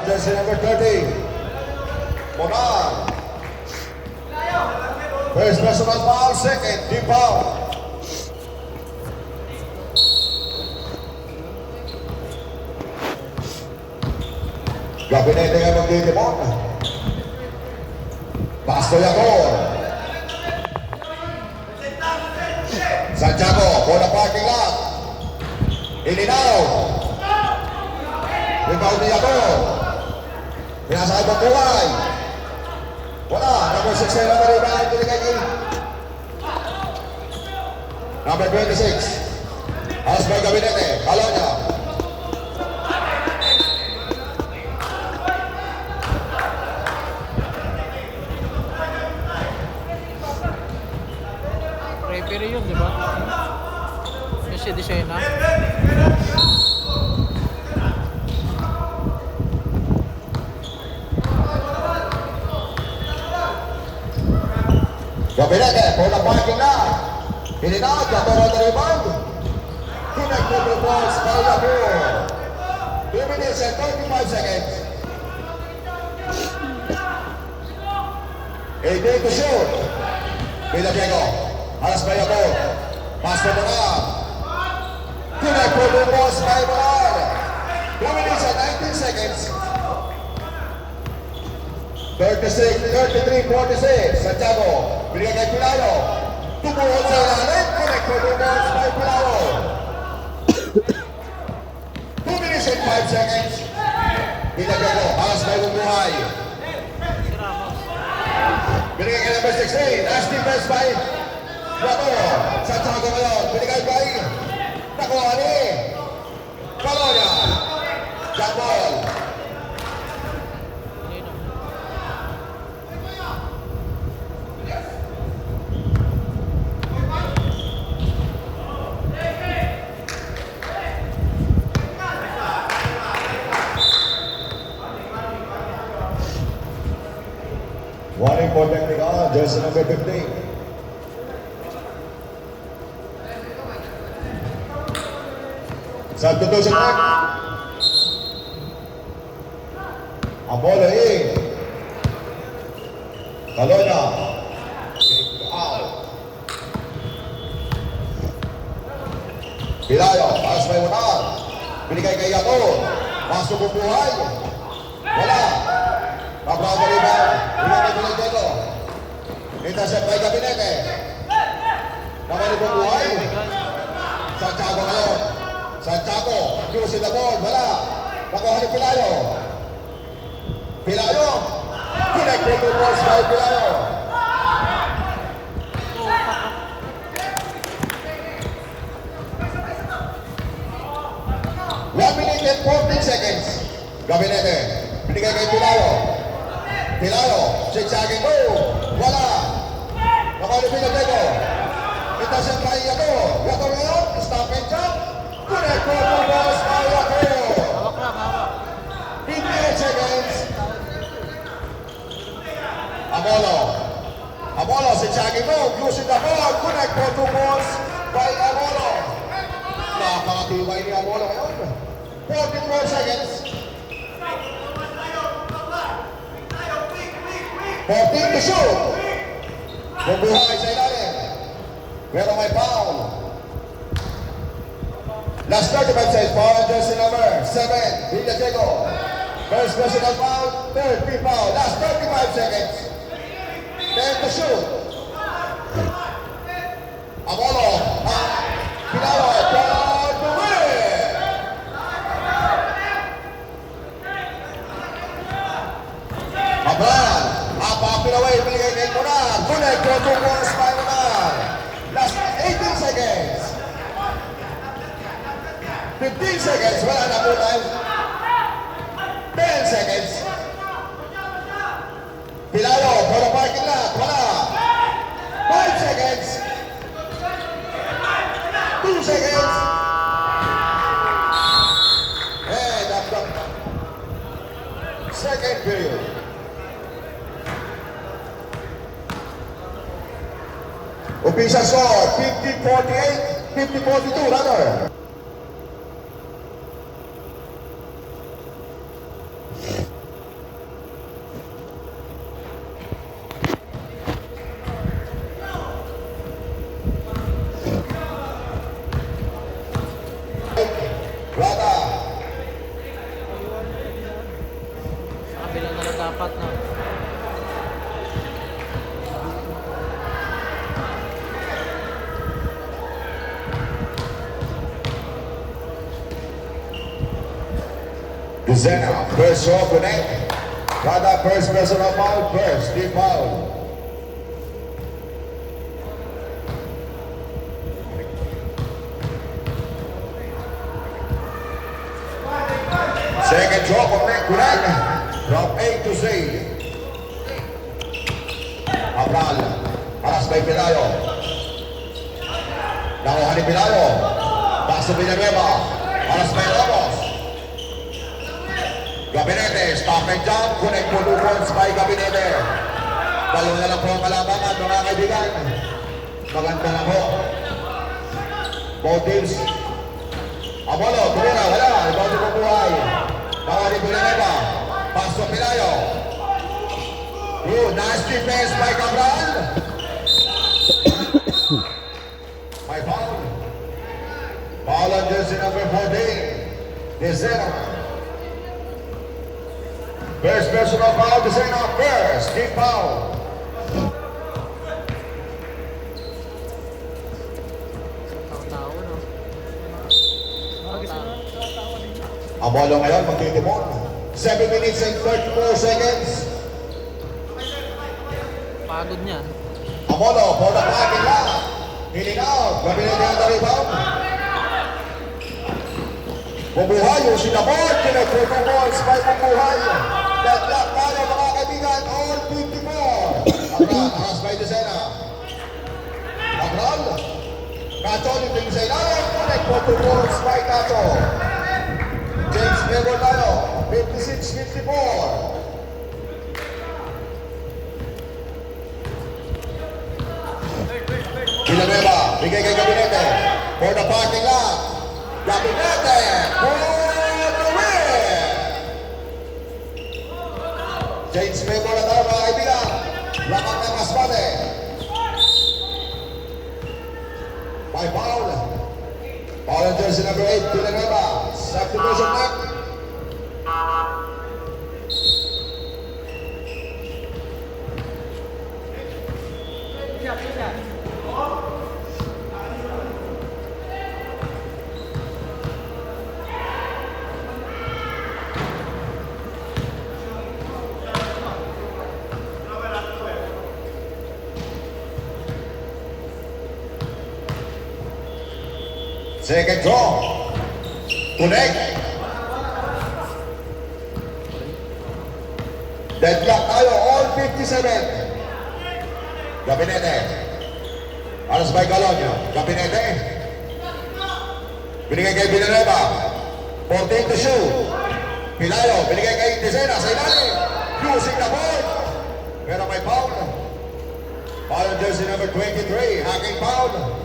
jersey number 30. Monar. First personal foul, second team foul. Gabinete nga magdidimon. Pasto Yacor. Santiago, bola parking lot. Ilinaw. Rebound ni Yacor. Pinasakay ng buhay. Wala, number 6 na rebound. Number 26. Alas by Gabinete, Calonia. Referee yun, di ba? Yung si Desena. Gabinete, bola parking lot. Ilinaw, Yacor on the rebound. Connected the balls by Yacor. 2 minutes and 35 seconds. 18 to shoot. Villa Diego. Alas by Yacor. Pass to Monar. Connected the balls by Monar. 2 minutes and 19 seconds. 33, 46. Santiago. Binigay kay Pilayo. Tumuhod sa ilalim. Connected the balls by Pilayo. 2 minutes and 5 seconds. Villa Diego. Alas by Bumuhay. Si Ramos. Binigay kay number 16. Last defense by Yacor. Santiago ngayon. Binigay kay nakuha ni Calonia. Jack ball. One important thing on jersey number 15. Substitution back. Ang bola in. Calonia. Out. Pilayo. Paras may Monar. Binigay kay Yacor. Pasok ang buhay. Wala. Pabrado rebound. Binigay ko lang dito. Intercept by Gabinete. Nakalip ang buhay. Santiago ngayon. Santiago. Using the ball. Wala. Nakuha ni Pilayo. Pilayo. Connected to balls by Pilayo. One minute and 14 seconds. Gabinete. Binigay kay Pilayo. Pilayo. Zigzagging move. Wala. Nakuha ni Pinatego. Intercept by Yacor. Yacor ngayon. Stop and jump. Connected to balls by Yacor. Hawak lang, hawak. 58 seconds. Amolo. Amolo, zigzagging move. Using the ball. Connected to balls by Amolo. Nakakatiway ni Amolo ngayon. 44 seconds. 14 to shoot. Bumuhay sa ilalim. Pero may foul. Last 35 seconds. Foul on jersey number 7. Villa Diego. First personal foul. Third free foul. Last 35 seconds. 10 to shoot. Amolo. Pilayo. Down to win. Abran. Up and away. Binigay kay Monar. Connected to balls by Monar. Last 18 seconds. 15 seconds. Wala na po tayo. 10 seconds. Pilayo. For the parking lot. Wala. 5 seconds. 2 seconds. And after second period. Official score, 50-48, 50-42, rather. Dapat na. Duzena, first shot connect. Kada first personal foul, first team foul. Second drop of neck connect from A to Z. Abral, paras kay Pilayo. Nakuha ni Pilayo. Pass to Villanueva. Paras kay Ramos. Gabinete, stop and jump. Connect po 2 points by Gabinete. Dalawa na lang po ang kalabangan, mga kaibigan. Maganda na po. Both teams. Amolo, tumira, wala. Ibaw din po buhay. Nakuha ni Villanueva. Pass to Pilayo. Nice defense by Cabral. May foul. Foul on jersey number 14. Dezena. First personal foul, Dezena. First team foul. Tao-tao, no? Tao-tao. Amolo ngayon, magtitimon. 7 minutes and 34 seconds. Pagod niya. Amolo for the parking lot. Hitting out. Gabinete ang rebound. Bubuhay yung sinabot. Kinag-4 balls by Bubuhay. Deadlock tayo mga kaibigan. All 54. Abral, haras by Dezena. Abral. Cato, liting sa ilalim. Kinag-4 balls by Cato. James Mebol tayo. 56-54. Villanueva, bigay kay Gabinete. For the parking lot. Gabinete for the win. James Memo na tayo mga kaibigan. Laman ng Masbate. By foul. Foul on jersey number 8, Villanueva. Substitution back. Second draw. Connect. Deadlock tayo, all 57. Gabinete. Alas by Galonyo. Gabinete. Binigay kay Villanueva. 14 to shoot. Pilayo. Binigay kay Dezena sa ilalim. Using the ball. Pero may foul. Foul on jersey number 23. Hacking foul.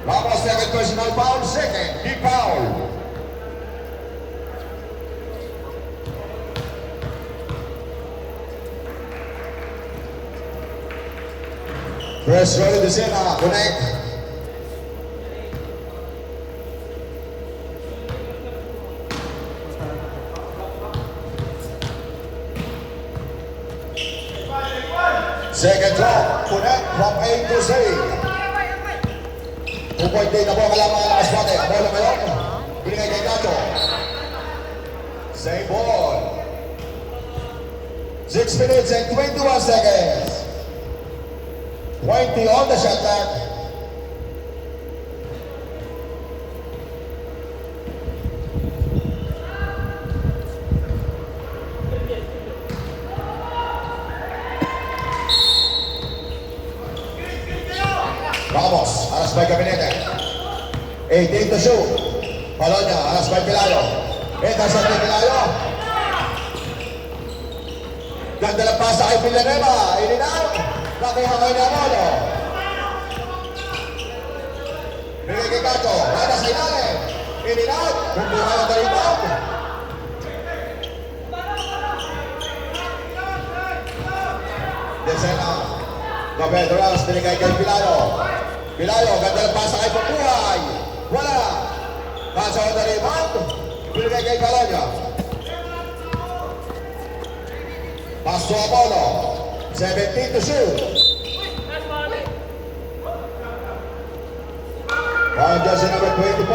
Ramos, second personal foul, second, deep foul. Press roll to Dezena, connect. Second drop, connect from A to Z. 2-point day na po kalaman ng Masbate. Bola ngayon. Binigay kay Cato. Same ball. 6 minutes and 21 seconds. 20 on the shot clock. Ramos, alas by Gabinete. 18 to shoot. Palonya, alas by Pilayo. Etasan kay Pilayo. Ganda lang pasa kay Villanueva. Ininaw. Nakuha kay Namolo. Bigay kay Cato. Rada sa ilalim. Ininaw. Bumbuhay ang rebound. Dezena. Gabedras, binigay kay Pilayo. Pilayo, ganda lang pasa kay Bumbuhay. Wala. Pasa on the rebound. Binigay kay Calonia. to Apollo. 17 to shoot. Foul jersey number 24.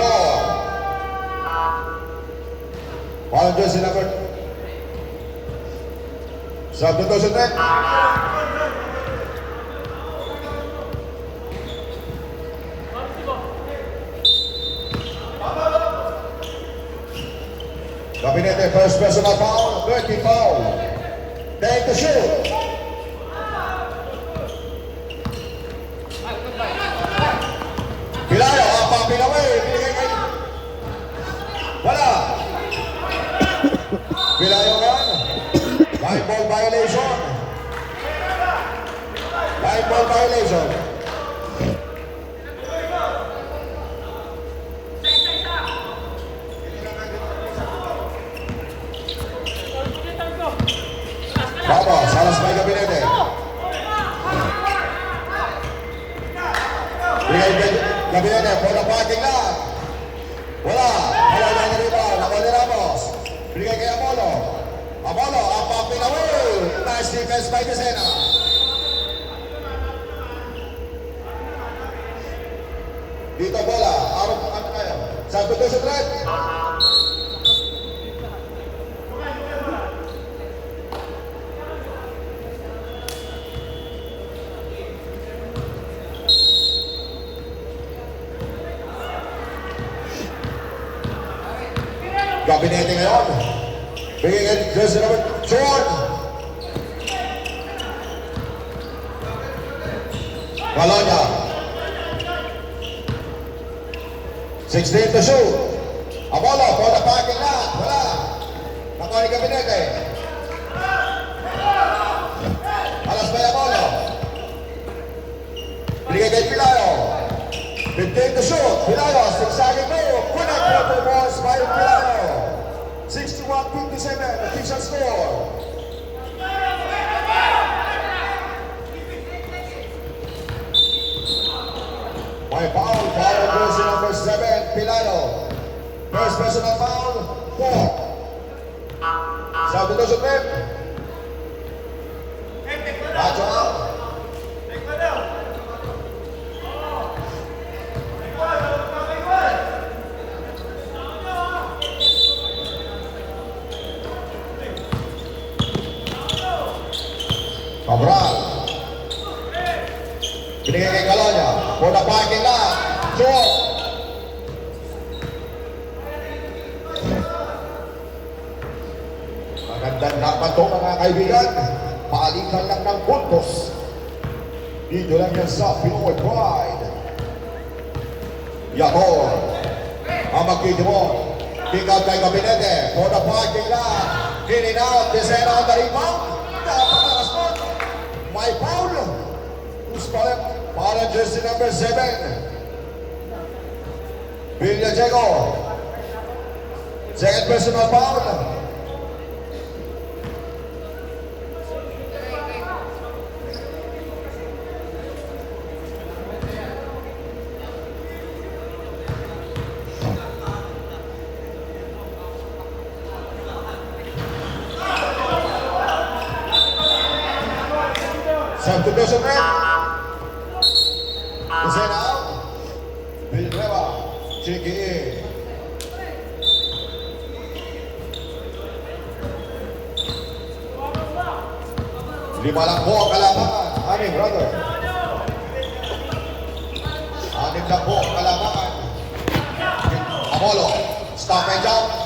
Foul jersey number. Substitution net. Gabinete, first personal foul, 30 foul. Take the shoot. Pilayo, apa pinaway, binigay kay... Wala. Pilayo yan. Line ball violation. Line ball violation. Vamos, alas may Gabinete. Gabinete, for the parking lot. Wala. Wala na rebound. Ako ni Ramos. Binigay kay Apollo. Apollo, ang pinaway. Nice defense by Vicena. Dito bola. Araw ano tayo? Substitution threat. Gabinete ngayon. Bigyan jersey number 4. Colonia. 16 to shoot. Apollo for the parking lot. Wala. Nakuha ni Gabinete. Alas by Apollo. Bigyan kay Pilayo. 15 to shoot. Pilayo, sigsaging mo. Connect for the balls by Pilayo. 61-57, official score. May foul, foul jersey number 7, Pilayo. First personal foul, 4. Substitution trip. Nacho out. Cabral. Binigay kay Colonia. For the parking lot. Short. Magandang laban to mga kaibigan. Paalikan lang ng puntos. Dito lang yan sa Pinoy Pride. Yator. Ang magkitibon. Pick out kay Gabinete. For the parking lot. In and out. Vicena on the rebound. Napakalas mo. May foul. Who's calling? Para jersey number 7. Villajeco. Second personal foul. Substitution red. Vicena out. Villanueva. Check in. Lima lang po ang kalamangan. Anim, brother. Anim lang po ang kalamangan. Apollo. Stop and jump.